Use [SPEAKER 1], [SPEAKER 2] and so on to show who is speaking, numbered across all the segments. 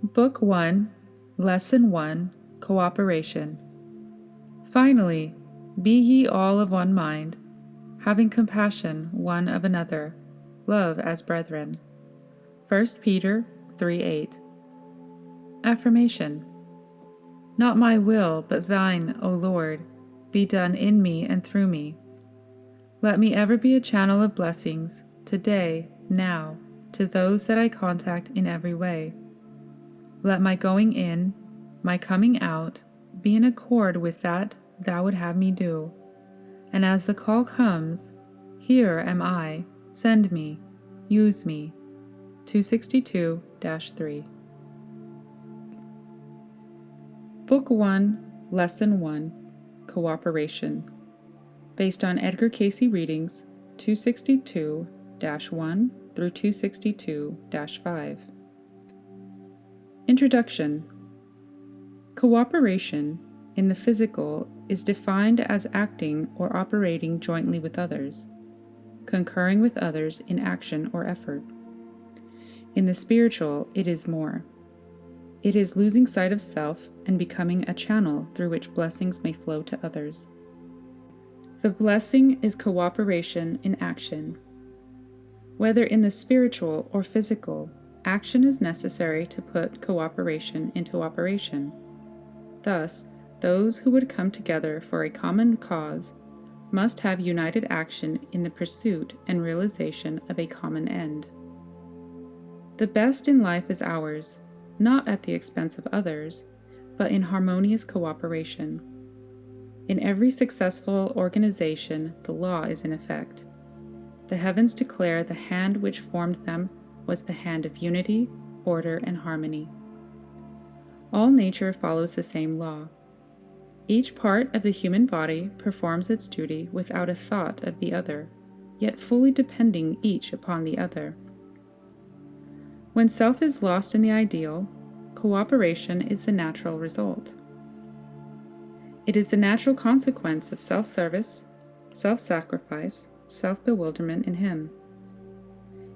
[SPEAKER 1] Book 1, Lesson 1, Cooperation. Finally, be ye all of one mind, having compassion one of another, love as brethren. 1 Peter 3:8. Affirmation. Not my will, but thine, O Lord, be done in me and through me. Let me ever be a channel of blessings, today, now, to those that I contact in every way. Let my going in, my coming out, be in accord with that thou would have me do. And as the call comes, here am I, send me, use me. 262-3. Book 1, Lesson 1, Cooperation. Based on Edgar Cayce readings 262-1 through 262-5. Introduction. Cooperation in the physical is defined as acting or operating jointly with others, concurring with others in action or effort. In the spiritual, it is more. It is losing sight of self and becoming a channel through which blessings may flow to others. The blessing is cooperation in action. Whether in the spiritual or physical, action is necessary to put cooperation into operation. Thus, those who would come together for a common cause must have united action in the pursuit and realization of a common end. The best in life is ours, not at the expense of others, but in harmonious cooperation. In every successful organization, the law is in effect. The heavens declare the hand which formed them was the hand of unity, order, and harmony. All nature follows the same law. Each part of the human body performs its duty without a thought of the other, yet fully depending each upon the other. When self is lost in the ideal, cooperation is the natural result. It is the natural consequence of self-service, self-sacrifice, self-bewilderment in Him.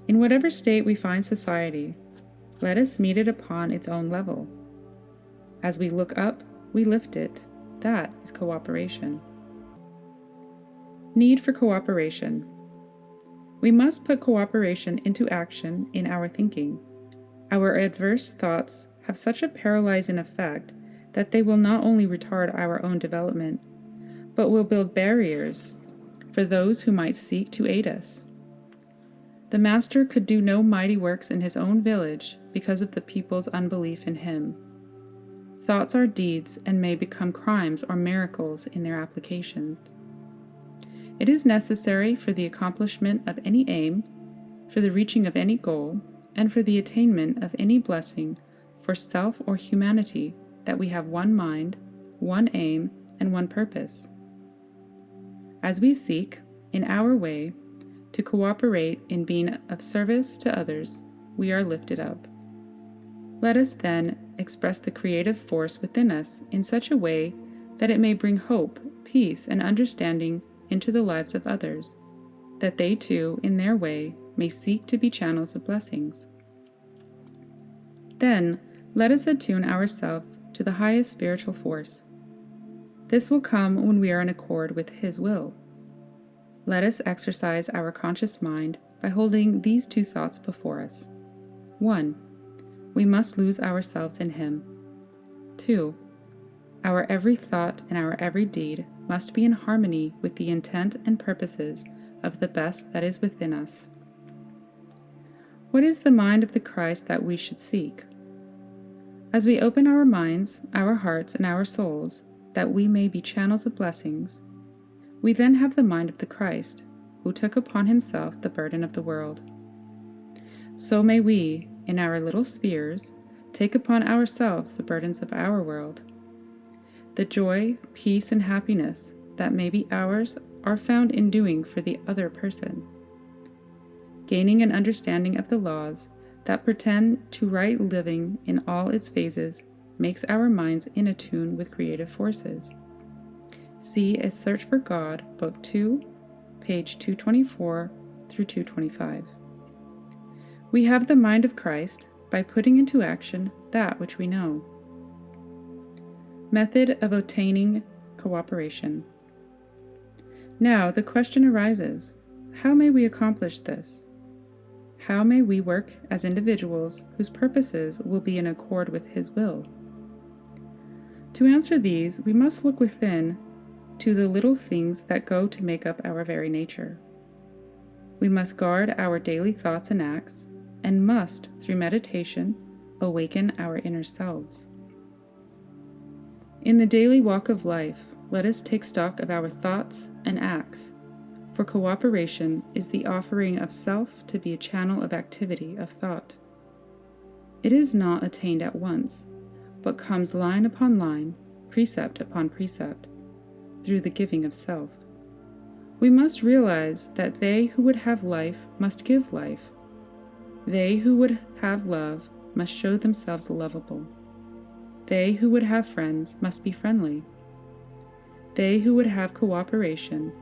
[SPEAKER 1] In whatever state we find society, let us meet it upon its own level. As we look up, we lift it. That is cooperation. Need for cooperation. We must put cooperation into action in our thinking. Our adverse thoughts have such a paralyzing effect that they will not only retard our own development, but will build barriers for those who might seek to aid us. The Master could do no mighty works in his own village because of the people's unbelief in him. Thoughts are deeds and may become crimes or miracles in their application. It is necessary for the accomplishment of any aim, for the reaching of any goal, and for the attainment of any blessing for self or humanity that we have one mind, one aim, and one purpose. As we seek, in our way, to cooperate in being of service to others, we are lifted up. Let us then express the creative force within us in such a way that it may bring hope, peace, and understanding into the lives of others, that they too, in their way, may seek to be channels of blessings. Then, let us attune ourselves to the highest spiritual force. This will come when we are in accord with His will. Let us exercise our conscious mind by holding these two thoughts before us. 1. We must lose ourselves in Him. 2. Our every thought and our every deed must be in harmony with the intent and purposes of the best that is within us. What is the mind of the Christ that we should seek? As we open our minds, our hearts, and our souls, that we may be channels of blessings, we then have the mind of the Christ, who took upon Himself the burden of the world. So may we, in our little spheres, take upon ourselves the burdens of our world. The joy, peace, and happiness that may be ours are found in doing for the other person. Gaining an understanding of the laws that pretend to right living in all its phases makes our minds in attune with creative forces. See A Search for God, Book 2, page 224 through 225. We have the mind of Christ, by putting into action that which we know. Method of attaining cooperation. Now the question arises, how may we accomplish this? How may we work as individuals whose purposes will be in accord with His will? To answer these, we must look within to the little things that go to make up our very nature. We must guard our daily thoughts and acts, and must, through meditation, awaken our inner selves. In the daily walk of life, let us take stock of our thoughts and acts, for cooperation is the offering of self to be a channel of activity of thought. It is not attained at once, but comes line upon line, precept upon precept, through the giving of self. We must realize that they who would have life must give life. They who would have love must show themselves lovable. They who would have friends must be friendly. They who would have cooperation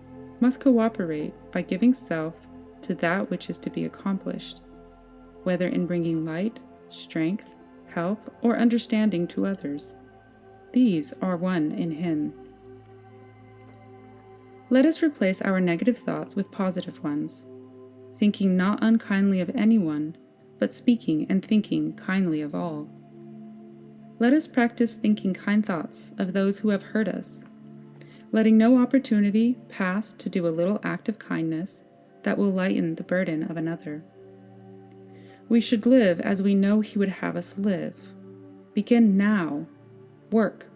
[SPEAKER 1] must cooperate by giving self to that which is to be accomplished, whether in bringing light, strength, help, or understanding to others. These are one in Him. Let us replace our negative thoughts with positive ones, thinking not unkindly of anyone, but speaking and thinking kindly of all. Let us practice thinking kind thoughts of those who have hurt us, letting no opportunity pass to do a little act of kindness that will lighten the burden of another. We should live as we know He would have us live. Begin now. Work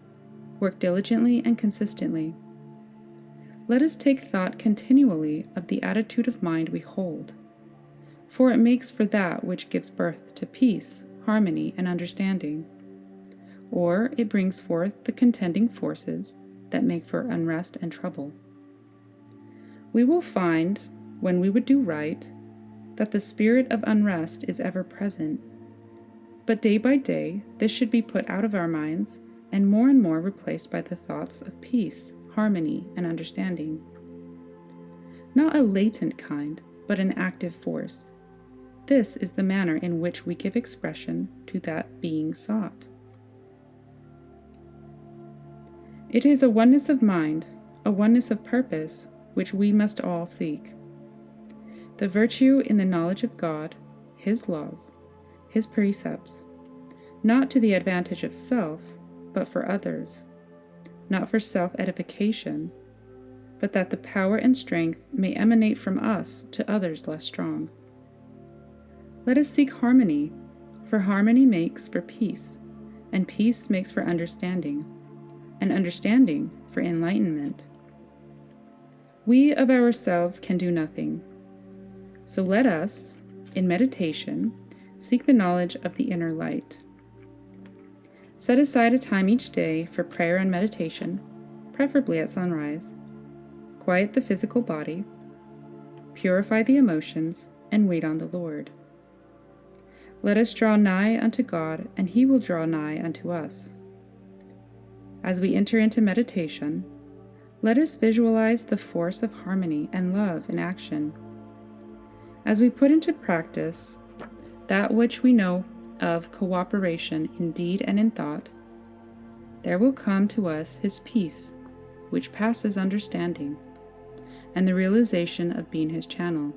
[SPEAKER 1] diligently and consistently. Let us take thought continually of the attitude of mind we hold, for it makes for that which gives birth to peace, harmony, and understanding, or it brings forth the contending forces that make for unrest and trouble. We will find, when we would do right, that the spirit of unrest is ever present, but day by day this should be put out of our minds and more replaced by the thoughts of peace, harmony, and understanding. Not a latent kind, but an active force. This is the manner in which we give expression to that being sought. It is a oneness of mind, a oneness of purpose, which we must all seek. The virtue in the knowledge of God, His laws, His precepts, not to the advantage of self, but for others, not for self-edification, but that the power and strength may emanate from us to others less strong. Let us seek harmony, for harmony makes for peace, and peace makes for understanding, and understanding for enlightenment. We of ourselves can do nothing, so let us, in meditation, seek the knowledge of the inner light. Set aside a time each day for prayer and meditation, preferably at sunrise. Quiet the physical body, purify the emotions, and wait on the Lord. Let us draw nigh unto God, and He will draw nigh unto us. As we enter into meditation, let us visualize the force of harmony and love in action. As we put into practice that which we know of cooperation in deed and in thought, there will come to us His peace, which passes understanding, and the realization of being His channel.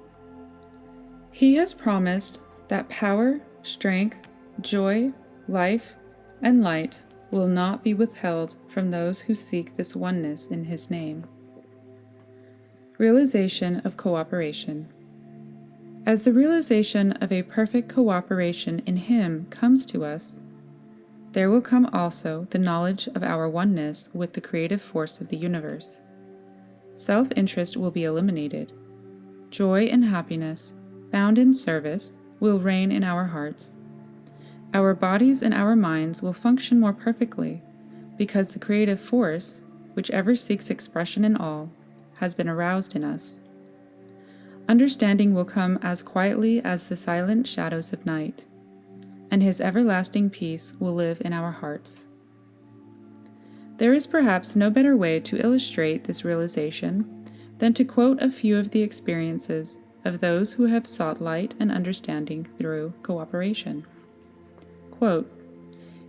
[SPEAKER 1] He has promised that power, strength, joy, life, and light will not be withheld from those who seek this oneness in His name. Realization of cooperation. As the realization of a perfect cooperation in Him comes to us, there will come also the knowledge of our oneness with the creative force of the universe. Self-interest will be eliminated. Joy and happiness, bound in service, will reign in our hearts. Our bodies and our minds will function more perfectly, because the creative force, which ever seeks expression in all, has been aroused in us. Understanding will come as quietly as the silent shadows of night, and His everlasting peace will live in our hearts. There is perhaps no better way to illustrate this realization than to quote a few of the experiences of those who have sought light and understanding through cooperation. Quote,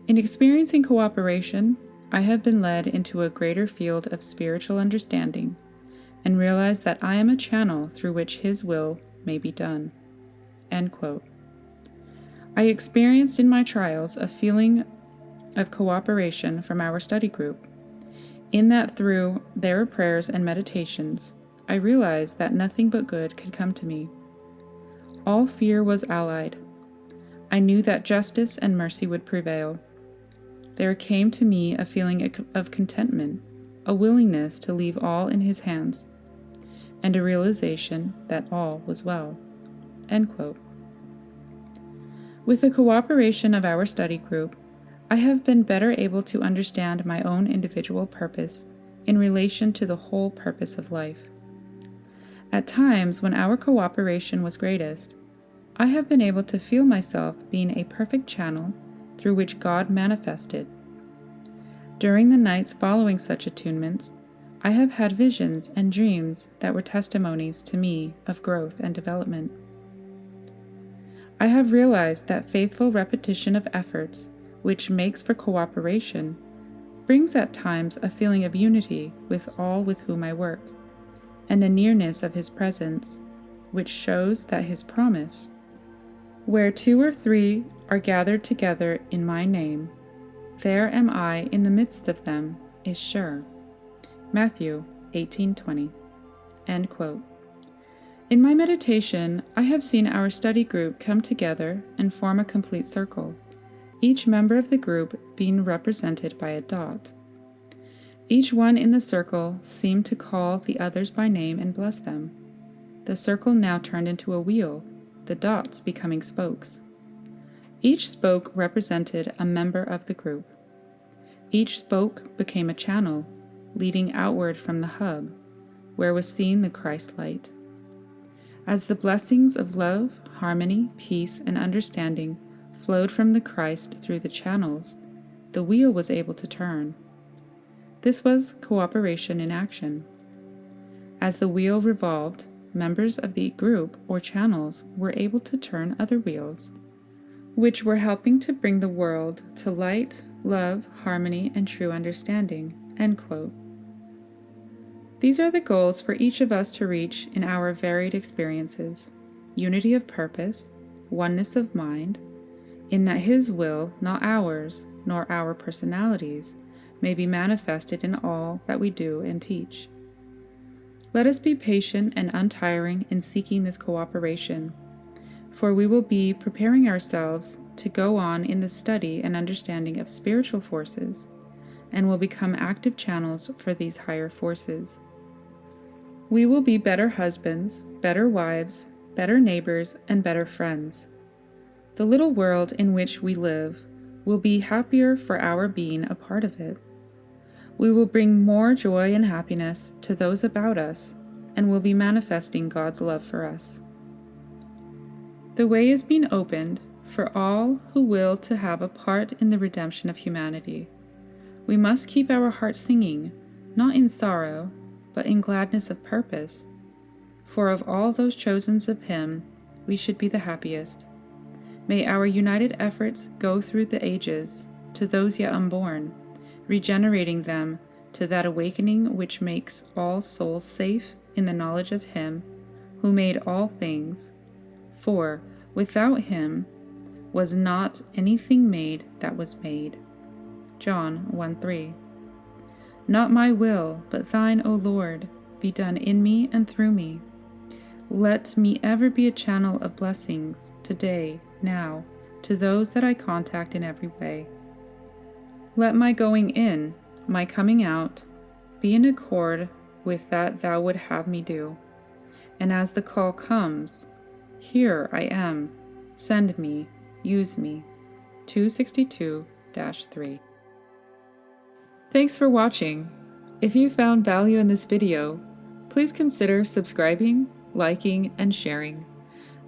[SPEAKER 1] "In experiencing cooperation, I have been led into a greater field of spiritual understanding and realized that I am a channel through which His will may be done." End quote. I experienced in my trials a feeling of cooperation from our study group, in that through their prayers and meditations, I realized that nothing but good could come to me. All fear was allayed. I knew that justice and mercy would prevail. There came to me a feeling of contentment, a willingness to leave all in His hands, and a realization that all was well." End quote. With the cooperation of our study group, I have been better able to understand my own individual purpose in relation to the whole purpose of life. At times when our cooperation was greatest, I have been able to feel myself being a perfect channel through which God manifested. During the nights following such attunements, I have had visions and dreams that were testimonies to me of growth and development. I have realized that faithful repetition of efforts, which makes for cooperation, brings at times a feeling of unity with all with whom I work, and a nearness of His presence, which shows that His promise, "Where 2 or 3 are gathered together in my name, there am I in the midst of them," is sure. Matthew 18:20. End quote. In my meditation, I have seen our study group come together and form a complete circle, each member of the group being represented by a dot. Each one in the circle seemed to call the others by name and bless them. The circle now turned into a wheel, the dots becoming spokes. Each spoke represented a member of the group. Each spoke became a channel, leading outward from the hub, where was seen the Christ light. As the blessings of love, harmony, peace, and understanding flowed from the Christ through the channels, the wheel was able to turn. This was cooperation in action. As the wheel revolved, members of the group or channels were able to turn other wheels, which were helping to bring the world to light, love, harmony, and true understanding. End quote. These are the goals for each of us to reach in our varied experiences: unity of purpose, oneness of mind, in that His will, not ours, nor our personalities, may be manifested in all that we do and teach. Let us be patient and untiring in seeking this cooperation, for we will be preparing ourselves to go on in the study and understanding of spiritual forces, and will become active channels for these higher forces. We will be better husbands, better wives, better neighbors, and better friends. The little world in which we live will be happier for our being a part of it. We will bring more joy and happiness to those about us, and will be manifesting God's love for us. The way is being opened for all who will to have a part in the redemption of humanity. We must keep our hearts singing, not in sorrow, but in gladness of purpose. For of all those chosen of Him, we should be the happiest. May our united efforts go through the ages to those yet unborn, regenerating them to that awakening which makes all souls safe in the knowledge of Him who made all things. For without Him was not anything made that was made. John 1:3. Not my will, but Thine, O Lord, be done in me and through me. Let me ever be a channel of blessings today, now, to those that I contact in every way. Let my going in, my coming out, be in accord with that Thou would have me do. And as the call comes, here I am, send me, use me. 262-3. Thanks for watching. If you found value in this video, please consider subscribing, liking, and sharing.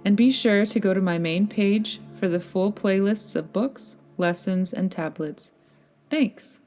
[SPEAKER 1] And be sure to go to my main page for the full playlists of books, lessons, and tablets. Thanks!